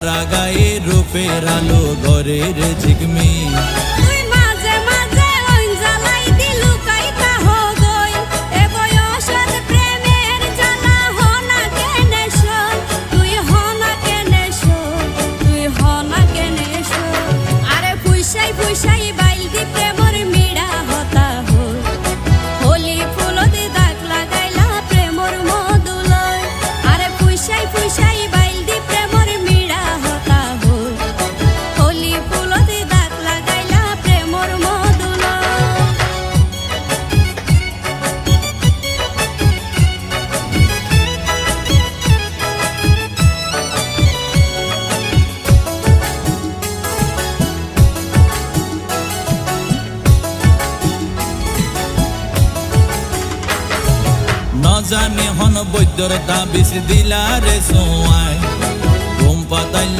রাগায়ে রূপের আলো ঘরের ঝিকমি তুই মাঝে মাঝে ওই জ্বালাই দিলু কাইতা হো গই এ বয়সের প্রেমের জ্বালা হনা কেনে শোন তুই হনা কেনে শোন তুই হনা কেনে শোন আরে ফুইসাই ফুইসাই বাইল দি প্রেমর মিড়া হতা হো হোলি ফুলতে দাগ লাগাইলা প্রেমর মধুলয় আরে ফুইসাই ফুইসাই বাইল দি প্রেমর মিড়া হতা হো হোলি ফুলতে দাগ লাগাইলা প্রেমর মধুলয় ন জানি হন বৈদ্যর তাবিজ দিলা রে সোয়াই ঘুম পাতাইল